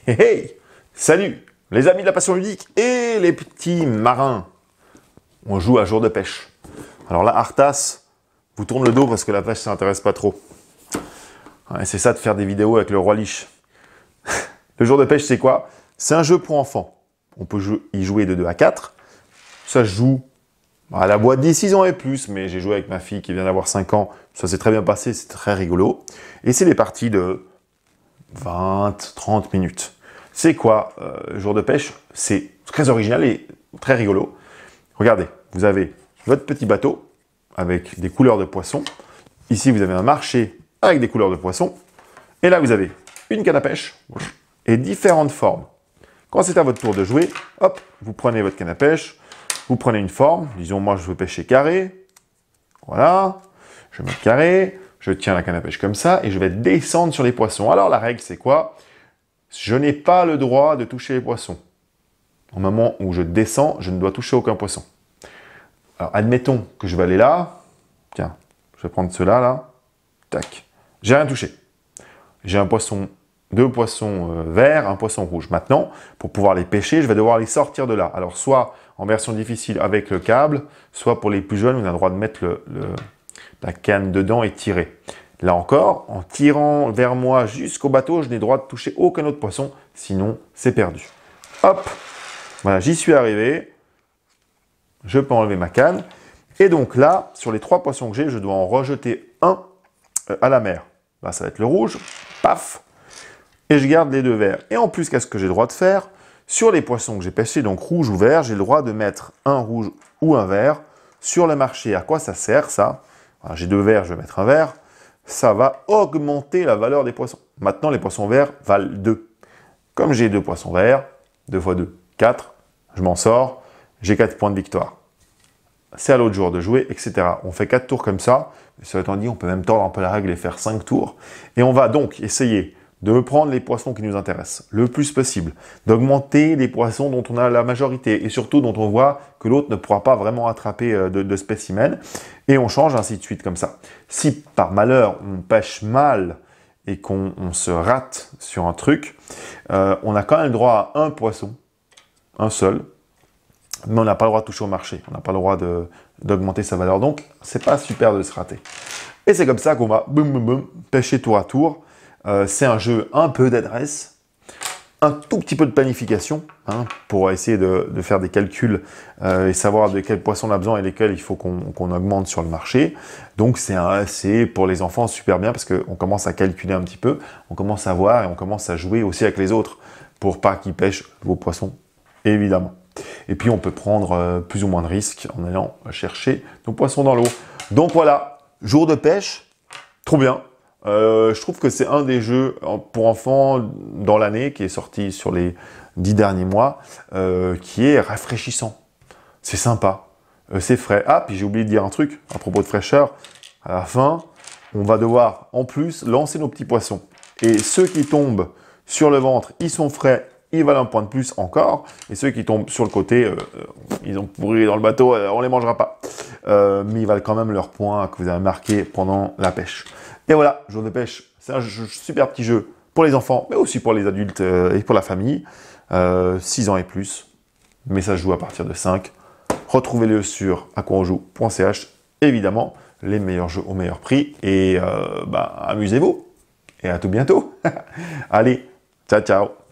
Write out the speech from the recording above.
Hey, hey! Salut les amis de la passion ludique et les petits marins. On joue à jour de pêche. Alors là, Arthas vous tourne le dos parce que la pêche, ça n'intéresse pas trop. Ouais, c'est ça de faire des vidéos avec le roi Lich. Le jour de pêche, c'est quoi? C'est un jeu pour enfants. On peut y jouer de 2 à 4. Ça se joue à la boîte des 6 ans et plus, mais j'ai joué avec ma fille qui vient d'avoir 5 ans. Ça s'est très bien passé, c'est très rigolo. Et c'est des parties de 20-30 minutes. C'est quoi le jour de pêche? C'est très original et très rigolo. Regardez, vous avez votre petit bateau avec des couleurs de poissons. Ici, vous avez un marché avec des couleurs de poissons. Et là, vous avez une canne à pêche et différentes formes. Quand c'est à votre tour de jouer, hop, vous prenez votre canne à pêche, vous prenez une forme. Disons, moi, je veux pêcher carré. Voilà, je vais mettre carré. Je tiens la canne à pêche comme ça et je vais descendre sur les poissons. Alors, la règle, c'est quoi? Je n'ai pas le droit de toucher les poissons. Au moment où je descends, je ne dois toucher aucun poisson. Alors, admettons que je vais aller là. Tiens, je vais prendre ceux-là, là. Tac. J'ai rien touché. J'ai un poisson, 2 poissons verts, un poisson rouge. Maintenant, pour pouvoir les pêcher, je vais devoir les sortir de là. Alors, soit en version difficile avec le câble, soit pour les plus jeunes, on a le droit de mettre la canne dedans et tirer. Là encore, en tirant vers moi jusqu'au bateau, je n'ai le droit de toucher aucun autre poisson, sinon c'est perdu. Hop, voilà, j'y suis arrivé. Je peux enlever ma canne. Et donc là, sur les 3 poissons que j'ai, je dois en rejeter un à la mer. Là, ça va être le rouge. Paf. Et je garde les 2 verts. Et en plus, qu'est-ce que j'ai le droit de faire? Sur les poissons que j'ai pêchés, donc rouge ou vert, j'ai le droit de mettre un rouge ou un vert sur le marché. À quoi ça sert, ça? J'ai 2 verts, je vais mettre un vert. Ça va augmenter la valeur des poissons. Maintenant, les poissons verts valent 2. Comme j'ai 2 poissons verts, 2 x 2, 4, je m'en sors, j'ai 4 points de victoire. C'est à l'autre jour de jouer, etc. On fait 4 tours comme ça. Cela étant dit, on peut même tordre un peu la règle et faire 5 tours. Et on va donc essayer de prendre les poissons qui nous intéressent le plus possible, d'augmenter les poissons dont on a la majorité et surtout dont on voit que l'autre ne pourra pas vraiment attraper de spécimens. Et on change ainsi de suite comme ça. Si par malheur on pêche mal et qu'on se rate sur un truc, on a quand même le droit à un poisson, un seul, mais on n'a pas le droit de toucher au marché, on n'a pas le droit d'augmenter sa valeur. Donc, c'est pas super de se rater. Et c'est comme ça qu'on va boum, boum, boum, pêcher tour à tour. C'est un jeu un peu d'adresse, un tout petit peu de planification, hein, pour essayer de faire des calculs et savoir de quels poissons on a besoin et lesquels il faut qu'on augmente sur le marché. Donc c'est pour les enfants super bien parce qu'on commence à calculer un petit peu, on commence à voir et on commence à jouer aussi avec les autres pour pas qu'ils pêchent vos poissons, évidemment. Et puis on peut prendre plus ou moins de risques en allant chercher nos poissons dans l'eau. Donc voilà, jour de pêche, trop bien. Je trouve que c'est un des jeux pour enfants dans l'année qui est sorti sur les 10 derniers mois, qui est rafraîchissant. C'est sympa, c'est frais. Ah, puis j'ai oublié de dire un truc à propos de fraîcheur. À la fin, on va devoir en plus lancer nos petits poissons. Et ceux qui tombent sur le ventre, ils sont frais, ils valent un point de plus encore. Et ceux qui tombent sur le côté, ils ont pourri dans le bateau, on les mangera pas. Mais ils valent quand même leur point que vous avez marqué pendant la pêche. Et voilà, jour de pêche, c'est un super petit jeu pour les enfants, mais aussi pour les adultes et pour la famille. 6 ans et plus, mais ça se joue à partir de 5. Retrouvez-le sur aquaonjoue.ch, évidemment, les meilleurs jeux au meilleur prix. Et amusez-vous, et à tout bientôt. Allez, ciao, ciao.